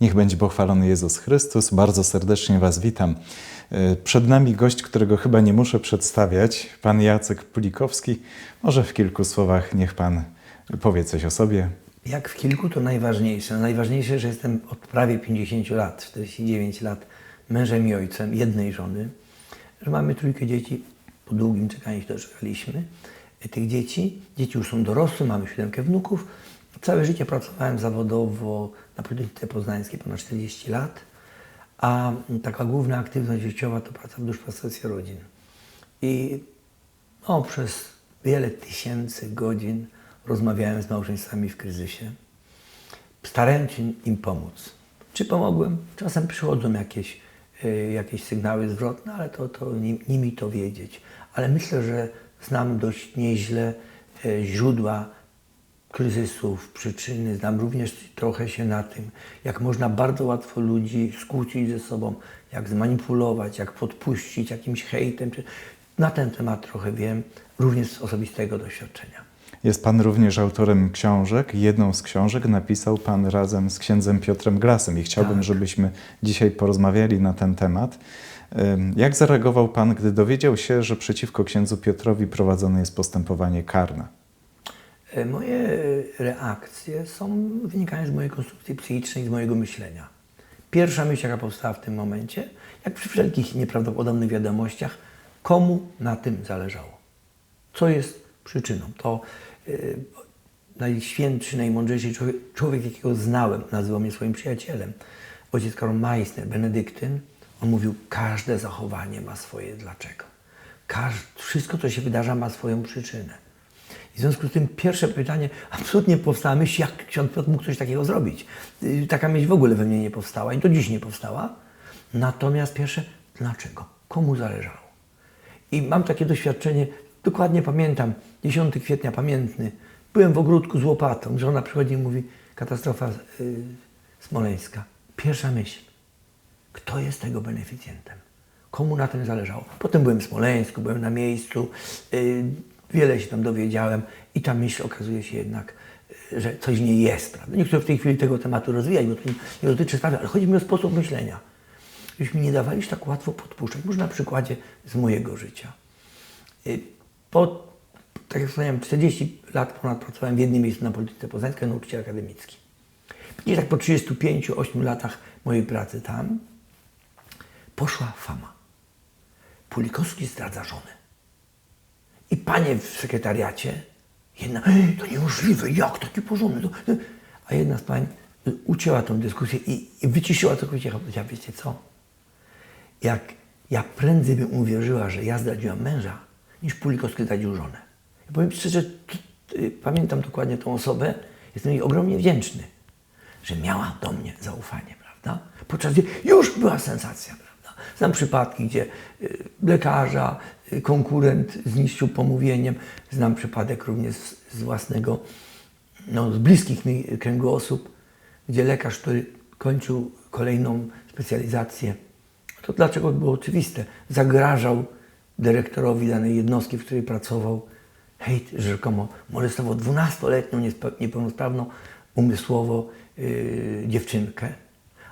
Niech będzie pochwalony Jezus Chrystus. Bardzo serdecznie Was witam. Przed nami gość, którego chyba nie muszę przedstawiać, pan Jacek Pulikowski. Może w kilku słowach niech Pan powie coś o sobie. Jak w kilku, to najważniejsze. Najważniejsze, że jestem od prawie 50 lat, 49 lat mężem i ojcem jednej żony, że mamy trójkę dzieci, po długim czekaniu się doczekaliśmy tych dzieci. Dzieci już są dorosłe, mamy 7 wnuków. Całe życie pracowałem zawodowo na Politechnice Poznańskiej, ponad 40 lat, a taka główna aktywność życiowa to praca w duszpasterstwie rodzin. I przez wiele tysięcy godzin rozmawiałem z małżeństwami w kryzysie. Starałem się im pomóc. Czy pomogłem? Czasem przychodzą jakieś sygnały zwrotne, ale to nie mi to wiedzieć. Ale myślę, że znam dość nieźle źródła kryzysów, przyczyny. Znam również trochę się na tym, jak można bardzo łatwo ludzi skłócić ze sobą, jak zmanipulować, jak podpuścić jakimś hejtem. Na ten temat trochę wiem, również z osobistego doświadczenia. Jest Pan również autorem książek. Jedną z książek napisał Pan razem z księdzem Piotrem Grasem i chciałbym, żebyśmy dzisiaj porozmawiali na ten temat. Jak zareagował Pan, gdy dowiedział się, że przeciwko księdzu Piotrowi prowadzone jest postępowanie karne? Moje reakcje wynikają z mojej konstrukcji psychicznej, z mojego myślenia. Pierwsza myśl, jaka powstała w tym momencie, jak przy wszelkich nieprawdopodobnych wiadomościach, komu na tym zależało? Co jest przyczyną? To najświętszy, najmądrzejszy człowiek, jakiego znałem, nazywał mnie swoim przyjacielem, ojciec Karol Meissner, benedyktyn. On mówił, każde zachowanie ma swoje dlaczego. Wszystko, co się wydarza, ma swoją przyczynę. I w związku z tym pierwsze pytanie, absolutnie powstała myśl, jak ksiądz Piotr mógł coś takiego zrobić. Taka myśl w ogóle we mnie nie powstała i do dziś nie powstała. Natomiast pierwsze, dlaczego? Komu zależało? I mam takie doświadczenie, dokładnie pamiętam, 10 kwietnia pamiętny, byłem w ogródku z łopatą, żona przychodzi i mówi, katastrofa smoleńska. Pierwsza myśl, kto jest tego beneficjentem? Komu na tym zależało? Potem byłem w Smoleńsku, byłem na miejscu, wiele się tam dowiedziałem i ta myśl okazuje się jednak, że coś nie jest, prawda? Nie chcę w tej chwili tego tematu rozwijać, bo to nie dotyczy sprawy, ale chodzi mi o sposób myślenia. Żebyśmy nie dawali się tak łatwo podpuszczać. Może na przykładzie z mojego życia. Tak jak wspomniałem, 40 lat ponad pracowałem w jednym miejscu na Politechnice Poznańskiej, nauczyciel akademicki. I tak po 35-8 latach mojej pracy tam poszła fama. Pulikowski zdradza żonę. I panie w sekretariacie, jedna, to niemożliwe, jak taki porządek? A jedna z pań ucięła tą dyskusję i wyciszyła całkowicie. Ja wiecie co? Jak ja prędzej bym uwierzyła, że ja zdradziłam męża, niż Pulikowski zdradził żonę. Ja powiem szczerze, pamiętam dokładnie tą osobę, jestem jej ogromnie wdzięczny, że miała do mnie zaufanie, prawda? Podczas gdy już była sensacja, prawda? Znam przypadki, gdzie lekarza, konkurent zniszczył pomówieniem. Znam przypadek również z własnego, z bliskich mi kręgu osób, gdzie lekarz, który kończył kolejną specjalizację, to dlaczego było oczywiste, zagrażał dyrektorowi danej jednostki, w której pracował, hejt, rzekomo molestował 12-letnią niepełnosprawną umysłowo dziewczynkę.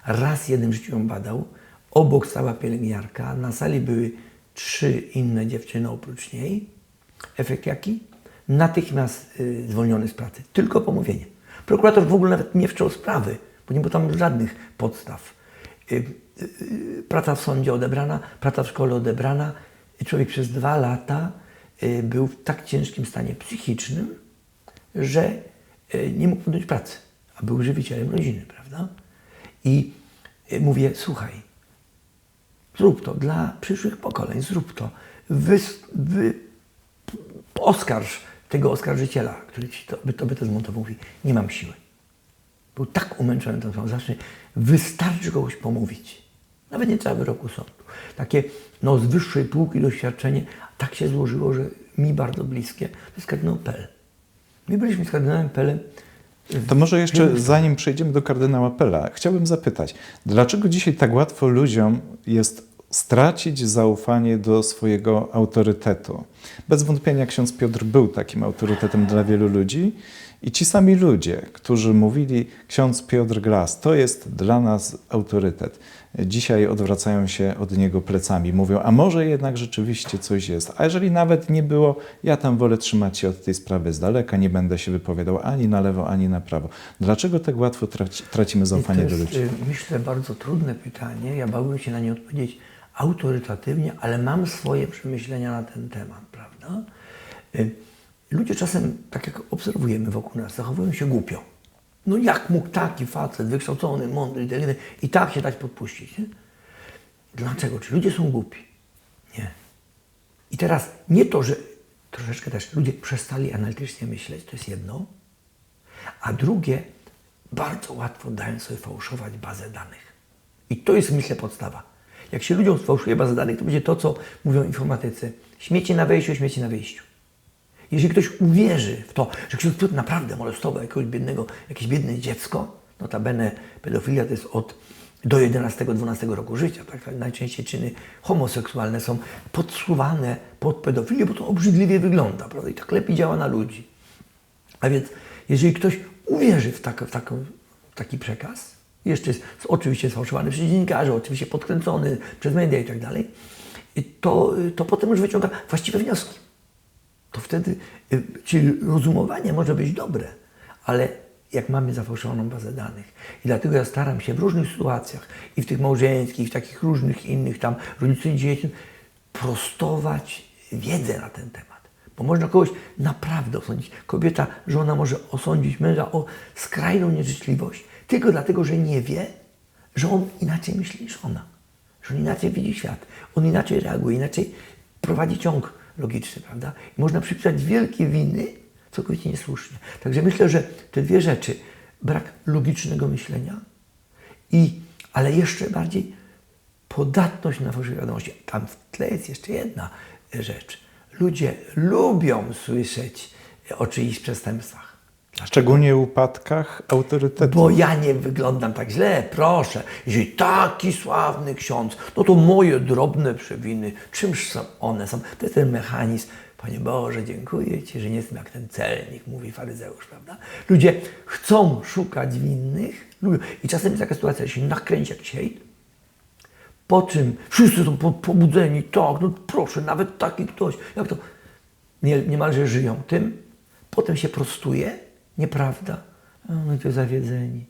Raz jeden w życiu ją badał, obok stała pielęgniarka, na sali były 3 inne dziewczyny oprócz niej. Efekt jaki? Natychmiast zwolniony z pracy. Tylko pomówienie. Prokurator w ogóle nawet nie wszczął sprawy, bo nie było tam żadnych podstaw. Praca w sądzie odebrana, praca w szkole odebrana. Człowiek przez 2 lata był w tak ciężkim stanie psychicznym, że nie mógł podjąć pracy, a był żywicielem rodziny, prawda? I mówię, słuchaj, zrób to dla przyszłych pokoleń, zrób to. Oskarż tego oskarżyciela, który tobie to zmontował, mówi, nie mam siły. Był tak umęczony tą sprawą, wystarczy kogoś pomówić. Nawet nie trzeba wyroku sądu. Takie z wyższej półki doświadczenie, tak się złożyło, że mi bardzo bliskie, to jest kardynał Pell. My byliśmy z kardynałem Pellem. To może jeszcze zanim przejdziemy do kardynała Pella, chciałbym zapytać, dlaczego dzisiaj tak łatwo ludziom jest stracić zaufanie do swojego autorytetu? Bez wątpienia ksiądz Piotr był takim autorytetem dla wielu ludzi I ci sami ludzie, którzy mówili, ksiądz Piotr Gras, to jest dla nas autorytet, dzisiaj odwracają się od niego plecami. Mówią, a może jednak rzeczywiście coś jest. A jeżeli nawet nie było, ja tam wolę trzymać się od tej sprawy z daleka, nie będę się wypowiadał ani na lewo, ani na prawo. Dlaczego tak łatwo tracimy zaufanie do ludzi? Myślę, bardzo trudne pytanie. Ja bałbym się na nie odpowiedzieć autorytatywnie, ale mam swoje przemyślenia na ten temat, prawda? Ludzie czasem, tak jak obserwujemy wokół nas, zachowują się głupio. No jak mógł taki facet, wykształcony, mądry, inteligentny i tak się dać podpuścić? Nie? Dlaczego? Czy ludzie są głupi? Nie. I teraz nie to, że troszeczkę też ludzie przestali analitycznie myśleć, to jest jedno, a drugie, bardzo łatwo dają sobie fałszować bazę danych. I to jest, myślę, podstawa. Jak się ludziom sfałszuje bazę danych, to będzie to, co mówią informatycy. Śmieci na wejściu, śmieci na wyjściu. Jeżeli ktoś uwierzy w to, że ksiądz Piotr naprawdę molestował jakieś biedne dziecko, notabene pedofilia to jest do 11-12 roku życia. Tak? Najczęściej czyny homoseksualne są podsuwane pod pedofilię, bo to obrzydliwie wygląda, prawda? I tak lepiej działa na ludzi. A więc jeżeli ktoś uwierzy w taki przekaz, jeszcze jest oczywiście sfałszowany przez dziennikarzy, oczywiście podkręcony przez media i tak dalej, to potem już wyciąga właściwe wnioski. To wtedy, czyli rozumowanie może być dobre, ale jak mamy zafałszowaną bazę danych. I dlatego ja staram się w różnych sytuacjach, i w tych małżeńskich, i w takich różnych innych tam rodziców i dzieci, prostować wiedzę na ten temat. Bo można kogoś naprawdę osądzić. Kobieta, żona może osądzić męża o skrajną nieżyczliwość, tylko dlatego, że nie wie, że on inaczej myśli niż ona. Że on inaczej widzi świat. On inaczej reaguje, inaczej prowadzi ciąg logiczny, prawda? I można przypisać wielkie winy całkowicie niesłusznie. Także myślę, że te dwie rzeczy, brak logicznego myślenia ale jeszcze bardziej podatność na fałszywe wiadomości. Tam w tle jest jeszcze jedna rzecz. Ludzie lubią słyszeć o czyichś przestępstwach. Szczególnie w upadkach autorytetu. Bo ja nie wyglądam tak źle, proszę. Jeżeli taki sławny ksiądz, no to moje drobne przewiny, czymż są one? To jest ten mechanizm. Panie Boże, dziękuję Ci, że nie jestem jak ten celnik, mówi faryzeusz, prawda? Ludzie chcą szukać winnych, lubią. I czasem jest taka sytuacja, że się nakręci jakiś hejt, po czym wszyscy są pobudzeni, tak, no proszę, nawet taki ktoś, jak to niemalże żyją tym, potem się prostuje, nieprawda, no to zawiedzeni.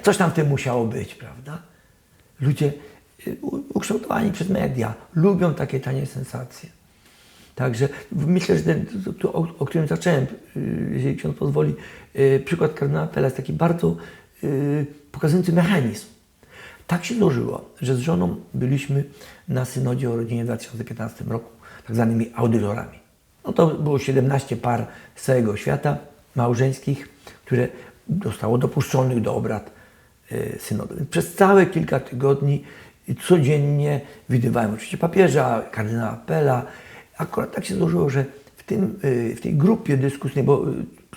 Coś tam w tym musiało być, prawda? Ludzie ukształtowani przez media lubią takie tanie sensacje. Także myślę, że o którym zacząłem, jeżeli ksiądz pozwoli, przykład kardynała Pella jest taki bardzo pokazujący mechanizm. Tak się złożyło, że z żoną byliśmy na synodzie o rodzinie w 2015 roku, tak zwanymi audytorami. No to było 17 par z całego świata małżeńskich, które zostało dopuszczonych do obrad synodu. Przez całe kilka tygodni codziennie widywałem oczywiście papieża, kardynała Pella. Akurat tak się złożyło, że w tej grupie dyskusyjnej, bo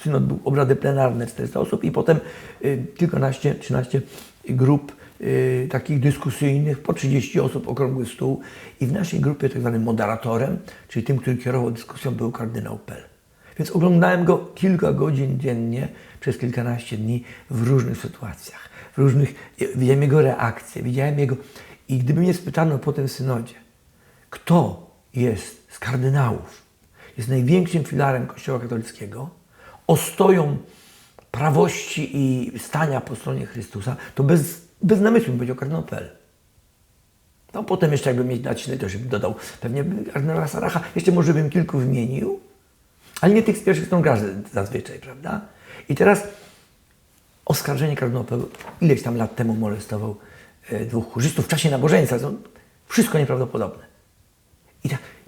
synod był obrady plenarne 400 osób i potem kilkanaście, 13 grup takich dyskusyjnych, po 30 osób, okrągły stół. I w naszej grupie tak zwanym moderatorem, czyli tym, który kierował dyskusją, był kardynał Pell. Więc oglądałem go kilka godzin dziennie przez kilkanaście dni w różnych sytuacjach. Widziałem jego reakcje, widziałem jego... I gdyby mnie spytano po tym synodzie, kto jest z kardynałów, jest największym filarem Kościoła katolickiego, ostoją prawości i stania po stronie Chrystusa, to bez namysłu bym powiedział kardynał Pell. No potem jeszcze jakbym mieć nacisnąć, to już bym dodał pewnie kardynała Saracha, jeszcze może bym kilku wymienił, ale nie tych z pierwszych stron zazwyczaj, prawda? I teraz oskarżenie kardynała Pell ileś tam lat temu molestował dwóch chórzystów w czasie nabożeństwa. Wszystko nieprawdopodobne.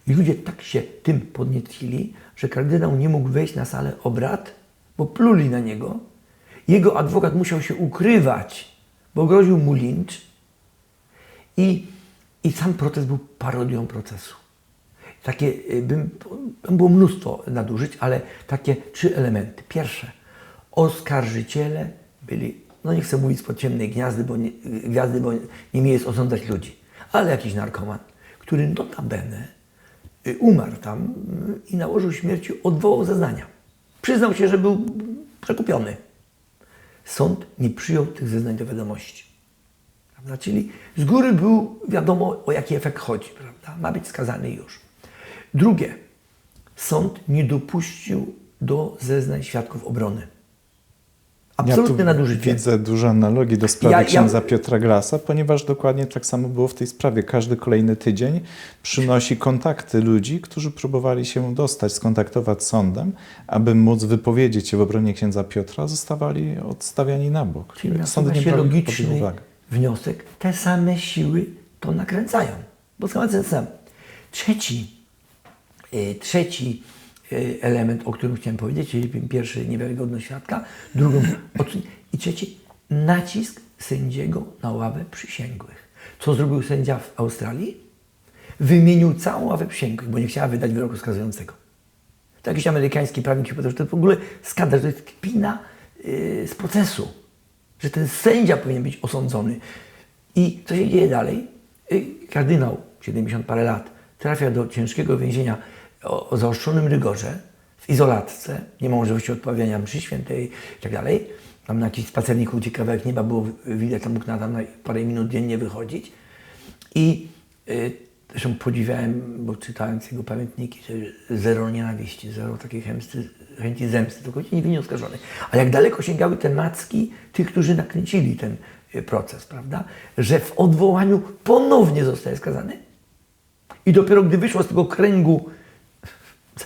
I ludzie tak się tym podniecili, że kardynał nie mógł wejść na salę obrad, bo pluli na niego. Jego adwokat musiał się ukrywać, bo groził mu lincz. I sam proces był parodią procesu. Było mnóstwo nadużyć, ale takie 3 elementy. Pierwsze, oskarżyciele byli, no nie chcę mówić spod ciemnej gwiazdy, bo nie mi jest osądzać ludzi, ale jakiś narkoman, który notabene umarł tam i nałożył śmierci, odwołał zeznania. Przyznał się, że był przekupiony. Sąd nie przyjął tych zeznań do wiadomości. Prawda? Czyli z góry był wiadomo, o jaki efekt chodzi. Prawda? Ma być skazany już. Drugie, sąd nie dopuścił do zeznań świadków obrony. Absolutne ja tu nadużycie. widzę dużo analogii do sprawy księdza Piotra Grasa, ponieważ dokładnie tak samo było w tej sprawie. Każdy kolejny tydzień przynosi kontakty ludzi, którzy próbowali się dostać, skontaktować z sądem, aby móc wypowiedzieć się w obronie księdza Piotra, zostawali odstawiani na bok. Czyli Sądy nasuwa nie się brali pod logiczny uwagę. wniosek, te same siły to nakręcają. Bo ten sam. Trzeci element, o którym chciałem powiedzieć, czyli pierwszy niewiarygodność świadka, i trzeci nacisk sędziego na ławę przysięgłych. Co zrobił sędzia w Australii? Wymienił całą ławę przysięgłych, bo nie chciała wydać wyroku skazującego. To jakiś amerykański prawnik się powiedział, że to w ogóle skandal, to jest kpina z procesu, że ten sędzia powinien być osądzony. I co się dzieje dalej? Kardynał, 70 parę lat, trafia do ciężkiego więzienia o zaostrzonym rygorze, w izolatce, nie ma możliwości odprawiania mszy świętej i tak dalej. Tam na jakiś spacernik uciekł, kawałek nieba było widać, tam mógł na parę minut dziennie wychodzić. I zresztą podziwiałem, bo czytając jego pamiętniki, że zero nienawiści, zero takiej chęci zemsty, tylko niewinnie oskarżony. Ale jak daleko sięgały te macki tych, którzy nakręcili ten proces, prawda? Że w odwołaniu ponownie zostaje skazany. I dopiero gdy wyszło z tego kręgu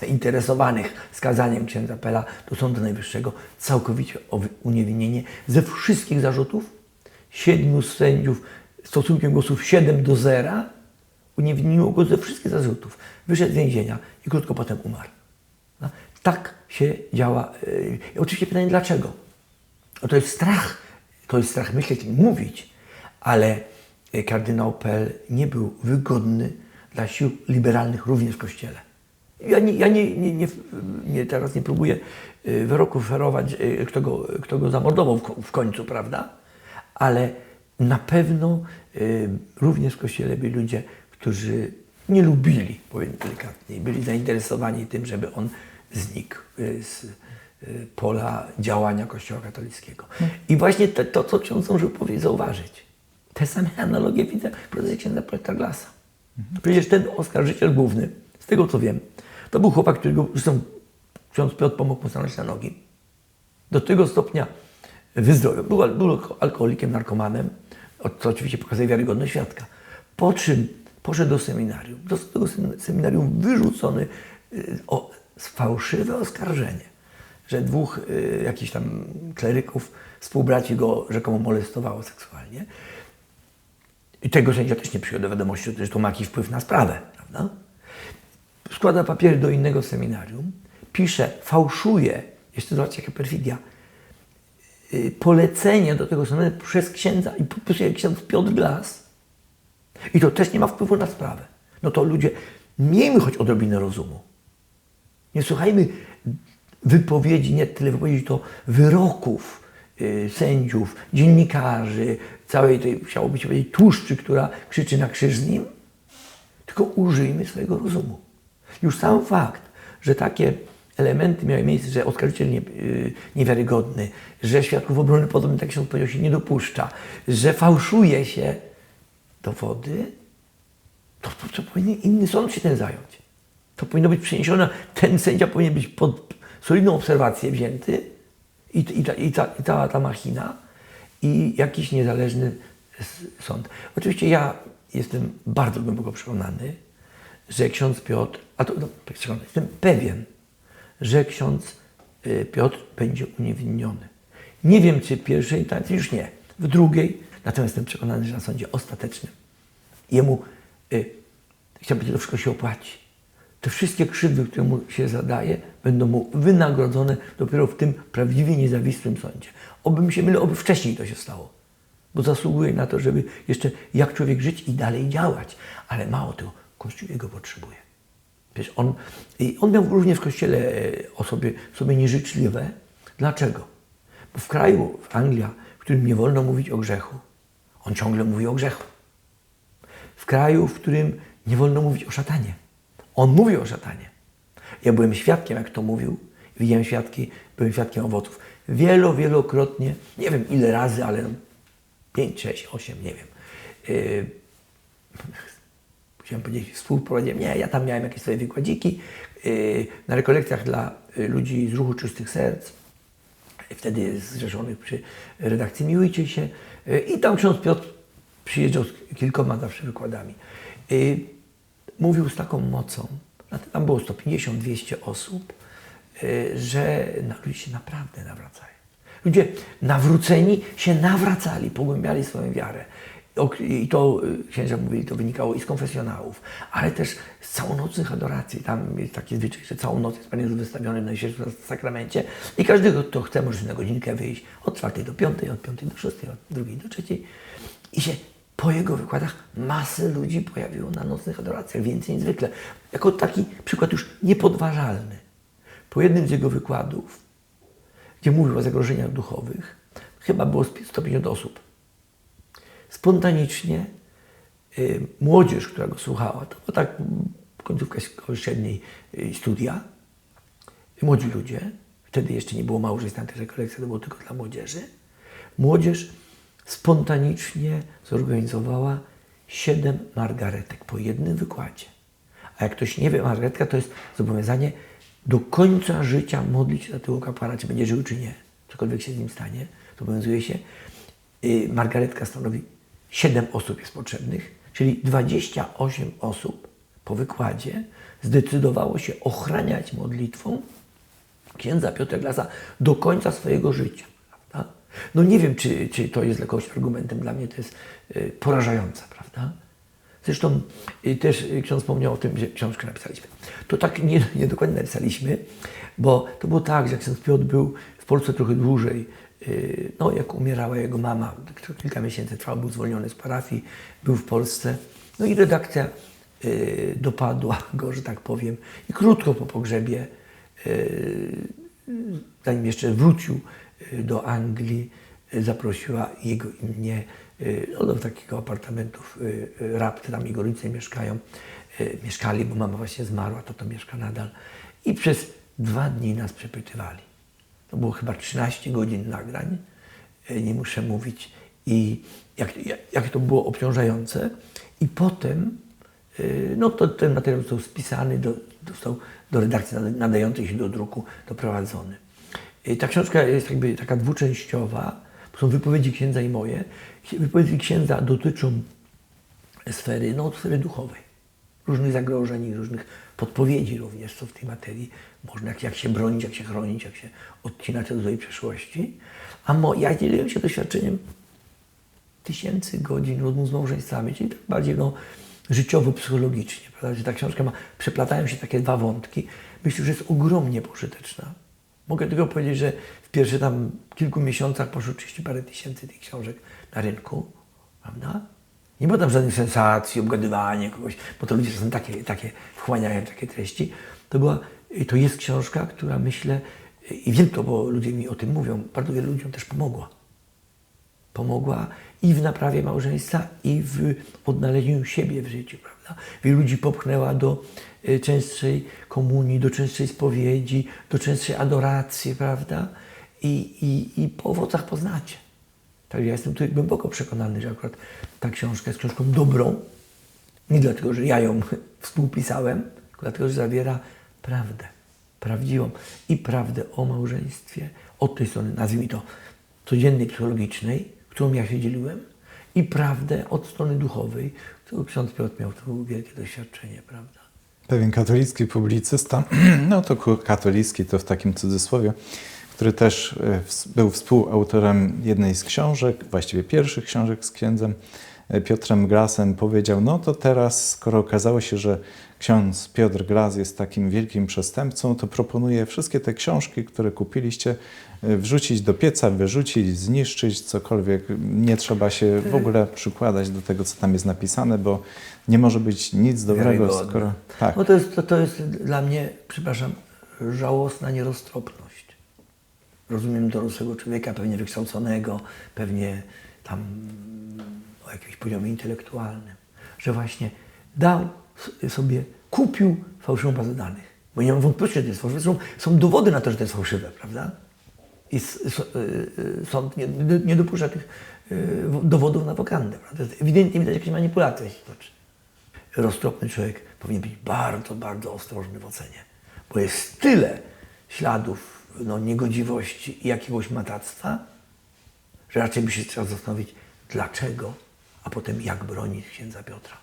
zainteresowanych skazaniem księdza Pela do Sądu Najwyższego całkowicie o uniewinnienie ze wszystkich zarzutów, 7 sędziów stosunkiem głosów 7-0 uniewinniło go ze wszystkich zarzutów. Wyszedł z więzienia i krótko potem umarł. No, tak się działa. I oczywiście pytanie dlaczego? No to jest strach myśleć i mówić, ale kardynał Pell nie był wygodny dla sił liberalnych również w Kościele. Ja teraz nie próbuję wyroków ferować, kto go zamordował w końcu, prawda? Ale na pewno również w Kościele byli ludzie, którzy nie lubili, powiem delikatnie, byli zainteresowani tym, żeby on znikł z pola działania Kościoła katolickiego. I właśnie to co ksiądz zdążył zauważyć, te same analogie widzę w procesie księdza Piotra Grasa. Przecież ten oskarżyciel główny, z tego co wiem, to był chłopak, którego zresztą ksiądz Piotr pomógł mu stanąć na nogi. Do tego stopnia wyzdrowiał. Był alkoholikiem, narkomanem, co oczywiście pokazuje wiarygodność świadka. Po czym poszedł do seminarium. Do tego seminarium wyrzucony o fałszywe oskarżenie, że 2 jakichś tam kleryków, współbraci go rzekomo molestowało seksualnie. I tego sędzia też nie przyjął do wiadomości, że to ma jakiś wpływ na sprawę, prawda? Składa papiery do innego seminarium, pisze, fałszuje, jeszcze zobaczcie jaka perfidia, polecenie do tego seminarium przez księdza i podpisuje ksiądz Piotr Glas. I to też nie ma wpływu na sprawę. No to ludzie, miejmy choć odrobinę rozumu. Nie słuchajmy wypowiedzi, nie tyle wypowiedzi, to wyroków sędziów, dziennikarzy, całej tej, chciałoby się powiedzieć, tłuszczy, która krzyczy na krzyż z nim, tylko użyjmy swojego rozumu. Już sam fakt, że takie elementy miały miejsce, że oskarżyciel niewiarygodny, że świadków obrony podobnie, tak jak się powiedział, się nie dopuszcza, że fałszuje się dowody, to powinien inny sąd się tym zająć. To powinno być przeniesione, ten sędzia powinien być pod solidną obserwację wzięty i cała ta machina i jakiś niezależny sąd. Oczywiście ja jestem bardzo głęboko przekonany, że ksiądz Piotr, jestem pewien, że ksiądz Piotr będzie uniewinniony. Nie wiem, czy w pierwszej instancji, już nie, w drugiej, natomiast jestem przekonany, że na sądzie ostatecznym jemu, chciałbym, że to wszystko się opłaci. Te wszystkie krzywdy, które mu się zadaje, będą mu wynagrodzone dopiero w tym prawdziwie niezawisłym sądzie. Obym się mylę, oby wcześniej to się stało. Bo zasługuje na to, żeby jeszcze jak człowiek żyć i dalej działać. Ale mało tego, Kościół jego potrzebuje. Wiesz, on miał również w Kościele osoby nieżyczliwe. Dlaczego? Bo w kraju, w Anglii, w którym nie wolno mówić o grzechu, on ciągle mówi o grzechu. W kraju, w którym nie wolno mówić o szatanie, on mówi o szatanie. Ja byłem świadkiem, jak to mówił, byłem świadkiem owoców. wielokrotnie, nie wiem ile razy, ale 5, 6, 8, nie wiem. Chciałem powiedzieć, współprowadziłem. Nie, ja tam miałem jakieś swoje wykładziki na rekolekcjach dla ludzi z ruchu Czystych Serc, wtedy zrzeszonych przy redakcji Miłujcie się. I tam ksiądz Piotr przyjeżdżał z kilkoma zawsze wykładami. Mówił z taką mocą, tam było 150-200 osób, że ludzie się naprawdę nawracają. Ludzie nawróceni się nawracali, pogłębiali swoją wiarę. I to, księża mówili, to wynikało i z konfesjonałów, ale też z całonocnych adoracji. Tam jest taki zwyczaj, że całą noc jest Pan Jezus wystawiony na Najświętszym Sakramencie i każdy, kto chce, może na godzinkę wyjść od 4 do 5, od 5 do 6, od 2 do 3. I się po jego wykładach masę ludzi pojawiło na nocnych adoracjach, więcej niż zwykle. Jako taki przykład już niepodważalny. Po jednym z jego wykładów, gdzie mówił o zagrożeniach duchowych, chyba było 150 osób. Spontanicznie młodzież, która go słuchała, to była tak końcówka szkoły średniej studia, młodzi ludzie, wtedy jeszcze nie było małżeństw na tych rekolekcjach, to było tylko dla młodzieży. Młodzież spontanicznie zorganizowała 7 margaretek po jednym wykładzie. A jak ktoś nie wie, margaretka to jest zobowiązanie do końca życia modlić się za tego kapłana, czy będzie żył, czy nie. Cokolwiek się z nim stanie, zobowiązuje się. Margaretka stanowi 7 osób jest potrzebnych, czyli 28 osób po wykładzie zdecydowało się ochraniać modlitwą księdza Piotra Glasa do końca swojego życia. Prawda? No nie wiem, czy to jest dla kogoś argumentem, dla mnie to jest porażające, prawda? Zresztą też ksiądz wspomniał o tym, że książkę napisaliśmy. To tak nie dokładnie napisaliśmy, bo to było tak, że ksiądz Piotr był w Polsce trochę dłużej. No, jak umierała jego mama, to kilka miesięcy trwało, był zwolniony z parafii, był w Polsce. No i redakcja dopadła go, że tak powiem. I krótko po pogrzebie, zanim jeszcze wrócił do Anglii, zaprosiła jego i mnie do takiego apartamentów Rapty, tam jego rodzice mieszkali, bo mama właśnie zmarła, to mieszka nadal. I przez 2 dni nas przepytywali. To było chyba 13 godzin nagrań, nie muszę mówić, i jak to było obciążające. I potem, no to ten materiał został spisany, został do redakcji nadającej się do druku doprowadzony. Ta książka jest jakby taka dwuczęściowa, są wypowiedzi księdza i moje. Wypowiedzi księdza dotyczą sfery duchowej, różnych zagrożeń, różnych podpowiedzi również, co w tej materii można, jak się bronić, jak się chronić, jak się odcinać od złej przeszłości. A ja dzieliłem się doświadczeniem tysięcy godzin rozmów z małżeństwami, czyli tak bardziej życiowo-psychologicznie. Prawda? Że ta książka przeplatają się takie 2 wątki. Myślę, że jest ogromnie pożyteczna. Mogę tylko powiedzieć, że w pierwszych tam kilku miesiącach poszło 30 parę tysięcy tych książek na rynku, prawda? Nie było tam żadnych sensacji, obgadywania kogoś, bo to ludzie czasem takie wchłaniają takie treści. To jest książka, która myślę, i wiem to, bo ludzie mi o tym mówią, bardzo wielu ludziom też pomogła. Pomogła i w naprawie małżeństwa, i w odnalezieniu siebie w życiu, prawda? Wielu ludzi popchnęła do częstszej komunii, do częstszej spowiedzi, do częstszej adoracji, prawda? I po owocach poznacie. Tak, ja jestem tutaj głęboko przekonany, że akurat ta książka jest książką dobrą, nie dlatego, że ja ją współpisałem, tylko dlatego, że zawiera prawdę, prawdziwą i prawdę o małżeństwie, od tej strony, nazwijmy to, codziennej, psychologicznej, którą ja się dzieliłem, i prawdę od strony duchowej, którą ksiądz Piotr miał to wielkie doświadczenie, prawda? Pewien katolicki publicysta, no to katolicki to w takim cudzysłowie, który też był współautorem jednej z książek, właściwie pierwszych książek z księdzem Piotrem Glasem, powiedział, no to teraz, skoro okazało się, że ksiądz Piotr Glas jest takim wielkim przestępcą, to proponuję wszystkie te książki, które kupiliście, wrzucić do pieca, wyrzucić, zniszczyć, cokolwiek. Nie trzeba się w ogóle przykładać do tego, co tam jest napisane, bo nie może być nic dobrego, skoro... Tak. No to jest dla mnie, przepraszam, żałosna nieroztropność. Rozumiem dorosłego człowieka, pewnie wykształconego, pewnie tam o jakimś poziomie intelektualnym, że właśnie kupił fałszywą bazę danych. Bo nie mam wątpliwości, że to jest fałszywe. Są dowody na to, że to jest fałszywe, prawda? i sąd nie dopuszcza tych dowodów na wokandę. Prawda? Ewidentnie widać jakieś manipulacje się toczy. Roztropny człowiek powinien być bardzo, bardzo ostrożny w ocenie, bo jest tyle śladów niegodziwości i jakiegoś matactwa, że raczej by się trzeba zastanowić, dlaczego, a potem jak bronić księdza Piotra.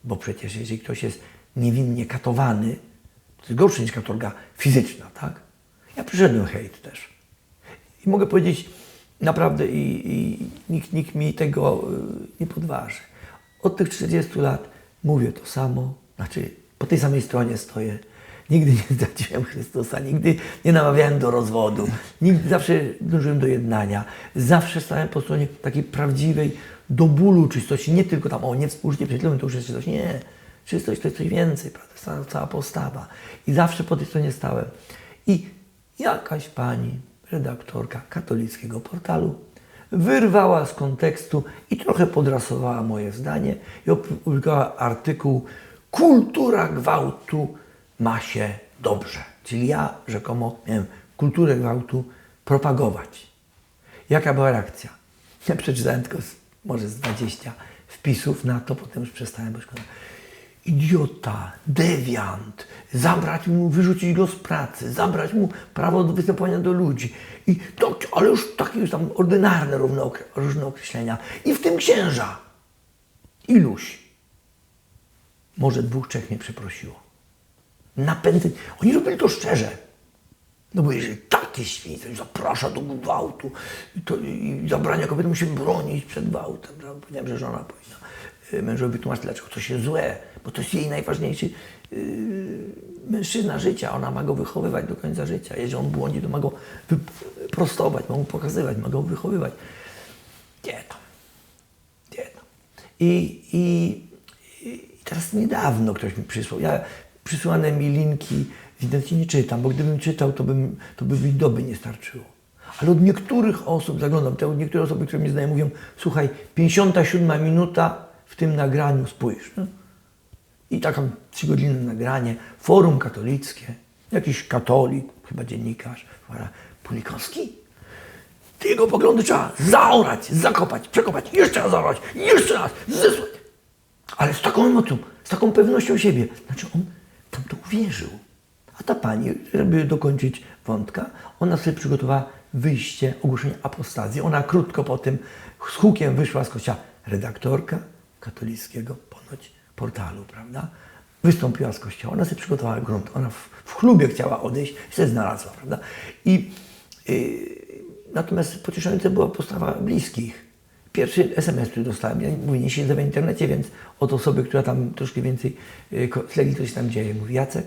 Bo przecież jeżeli ktoś jest niewinnie katowany, to jest gorsze niż katorga fizyczna, tak? Ja przyszedłem hejt też. I mogę powiedzieć naprawdę, i nikt mi tego nie podważy. Od tych 40 lat mówię to samo, znaczy po tej samej stronie stoję. Nigdy nie zdradziłem Chrystusa, nigdy nie namawiałem do rozwodu, nigdy, zawsze dążyłem do jednania. Zawsze stałem po stronie takiej prawdziwej, do bólu czystości, nie tylko tam, nie współżycie przyjaciółmi, to już jest czystość. Nie, czystość to jest coś więcej, prawda? To cała postawa. I zawsze po tej stronie stałem. I jakaś pani, redaktorka katolickiego portalu, wyrwała z kontekstu i trochę podrasowała moje zdanie i opublikowała artykuł "Kultura gwałtu ma się dobrze". Czyli ja rzekomo miałem kulturę gwałtu propagować. Jaka była reakcja? Ja przeczytałem tylko może z 20 wpisów na to, potem już przestałem, bo szkoda. Idiota, dewiant, zabrać mu, wyrzucić go z pracy, zabrać mu prawo do występowania do ludzi. I to, ale już takie już tam ordynarne różne określenia. I w tym księża. Iluś. Może 2-3 mnie przeprosiło. Napędy. Oni robili to szczerze. No bo jeżeli takie świństwo zaprasza do gwałtu i zabrania kobiety, musi bronić przed gwałtem. Powiedziałem, że żona powinna mężowi wytłumaczyć, dlaczego coś jest złe, bo to jest jej najważniejszy mężczyzna życia. Ona ma go wychowywać do końca życia. Jeżeli on błądzi, to ma go prostować, ma mu pokazywać, ma go wychowywać. Nie tam. I teraz niedawno ktoś mi przysłał. Przysyłane mi linki w internecie nie czytam, bo gdybym czytał, to by mi doby nie starczyło. Ale od niektórych osób, zaglądam, niektóre osoby, które mnie znają, mówią: słuchaj, 57 minuta w tym nagraniu, spójrz. No. I taka 3-godzinne nagranie, forum katolickie, jakiś katolik, chyba dziennikarz, Pulikowski. Ty jego poglądy trzeba zaorać, zakopać, przekopać, jeszcze raz zaorać, jeszcze raz, zesłać. Ale z taką emocją, z taką pewnością siebie. Znaczy on tam to uwierzył. A ta pani, żeby dokończyć wątka, ona sobie przygotowała wyjście, ogłoszenie apostazji. Ona krótko po tym z hukiem wyszła z kościoła. Redaktorka katolickiego ponoć portalu, prawda? Wystąpiła z kościoła. Ona sobie przygotowała grunt. Ona w chlubie chciała odejść i się znalazła, prawda? Natomiast pocieszająca była postawa bliskich. Pierwszy SMS, który dostałem, ja mówię, nie siedzę w internecie, więc od osoby, która tam troszkę więcej śledzi, co się tam dzieje, mówi: Jacek,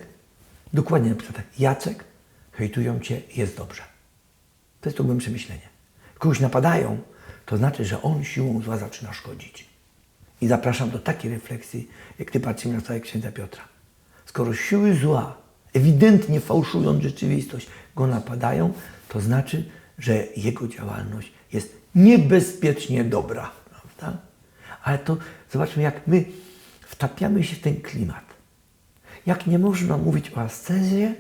dokładnie napisał tak: Jacek, hejtują cię, jest dobrze. To jest to głębsze myślenie. Kogoś napadają, to znaczy, że on siłą zła zaczyna szkodzić. I zapraszam do takiej refleksji, jak ty patrzysz na całego księdza Piotra. Skoro siły zła, ewidentnie fałszując rzeczywistość, go napadają, to znaczy, że jego działalność jest niebezpiecznie dobra, prawda? Ale to zobaczmy, jak my wtapiamy się w ten klimat. Jak nie można mówić o ascezie,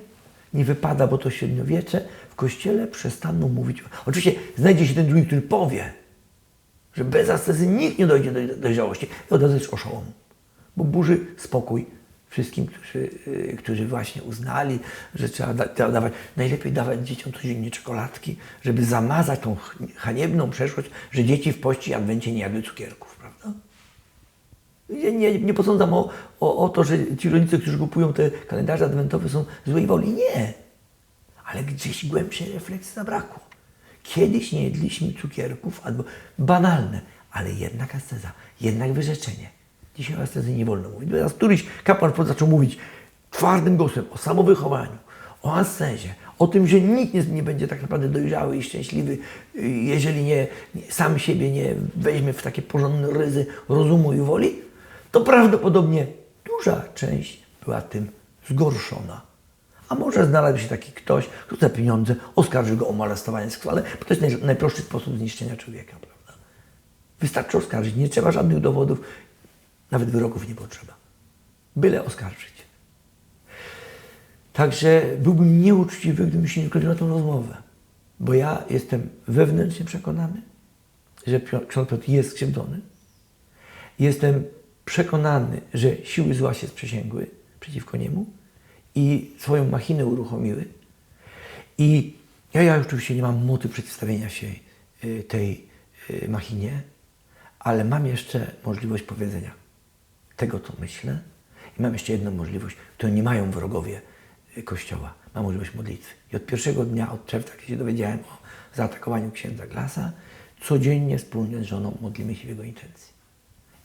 nie wypada, bo to średniowiecze, w Kościele przestaną mówić. Oczywiście znajdzie się ten drugi, który powie, że bez ascezy nikt nie dojdzie do dojrzałości. I od razu jest oszołom, bo burzy spokój wszystkim, którzy właśnie uznali, że trzeba dawać, najlepiej dawać dzieciom codziennie czekoladki, żeby zamazać tą haniebną przeszłość, że dzieci w poście i adwencie nie jadły cukierków, prawda? Nie posądzam o to, że ci rodzice, którzy kupują te kalendarze adwentowe, są złej woli. Nie. Ale gdzieś głębszej refleksji zabrakło. Kiedyś nie jedliśmy cukierków, albo banalne, ale jednak asceza, jednak wyrzeczenie. Dzisiaj o ascezy nie wolno mówić. Teraz któryś kapłan zaczął mówić twardym głosem o samowychowaniu, o ascezie, o tym, że nikt nie będzie tak naprawdę dojrzały i szczęśliwy, jeżeli sam siebie nie weźmie w takie porządne ryzy rozumu i woli, to prawdopodobnie duża część była tym zgorszona. A może znalazł się taki ktoś, kto za pieniądze oskarży go o molestowanie seksualne, bo to jest najprostszy sposób zniszczenia człowieka, prawda? Wystarczy oskarżyć, nie trzeba żadnych dowodów, nawet wyroków nie potrzeba. Byle oskarżyć. Także byłbym nieuczciwy, gdybym się nie zgodził na tę rozmowę. Bo ja jestem wewnętrznie przekonany, że ksiądz Piotr jest skrzywdzony. Jestem przekonany, że siły zła się sprzysięgły przeciwko niemu i swoją machinę uruchomiły. I ja oczywiście nie mam mocy przeciwstawienia się tej machinie, ale mam jeszcze możliwość powiedzenia tego, co myślę. I mam jeszcze jedną możliwość, którą nie mają wrogowie Kościoła. Mam możliwość modlitwy. I od pierwszego dnia, od czerwca, kiedy się dowiedziałem o zaatakowaniu księdza Glasa, codziennie wspólnie z żoną modlimy się w jego intencji.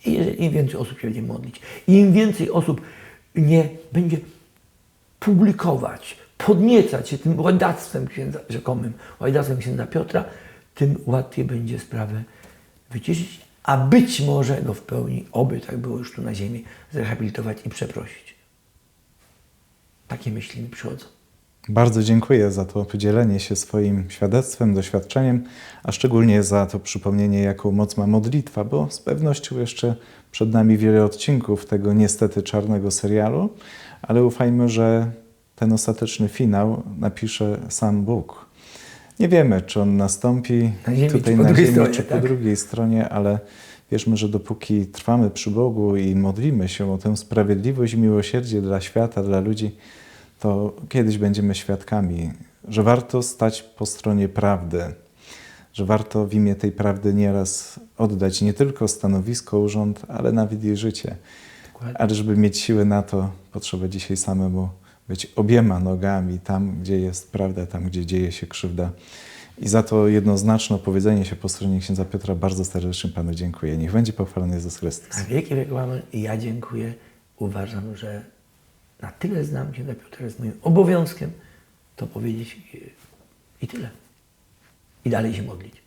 I jeżeli im więcej osób się będzie modlić, i im więcej osób nie będzie publikować, podniecać się tym ładactwem księdza, rzekomym ładactwem księdza Piotra, tym łatwiej będzie sprawę wyciszyć, a być może go w pełni, oby tak było już tu na ziemi, zrehabilitować i przeprosić. Takie myśli mi przychodzą. Bardzo dziękuję za to podzielenie się swoim świadectwem, doświadczeniem, a szczególnie za to przypomnienie, jaką moc ma modlitwa, bo z pewnością jeszcze przed nami wiele odcinków tego niestety czarnego serialu, ale ufajmy, że ten ostateczny finał napisze sam Bóg. Nie wiemy, czy on nastąpi tutaj na ziemi, czy po drugiej stronie, ale wierzmy, że dopóki trwamy przy Bogu i modlimy się o tę sprawiedliwość i miłosierdzie dla świata, dla ludzi, to kiedyś będziemy świadkami, że warto stać po stronie prawdy, że warto w imię tej prawdy nieraz oddać nie tylko stanowisko, urząd, ale nawet jej życie. Dokładnie. Ale żeby mieć siłę na to, potrzeba dzisiaj samemu być obiema nogami tam, gdzie jest prawda, tam, gdzie dzieje się krzywda. I za to jednoznaczne opowiedzenie się po stronie księdza Piotra bardzo serdecznie Panu dziękuję. Niech będzie pochwalony Jezus Chrystus. Na wieki wieków amen. I ja dziękuję. Uważam, że na tyle znam księdza Piotra, jest moim obowiązkiem to powiedzieć i tyle. I dalej się modlić.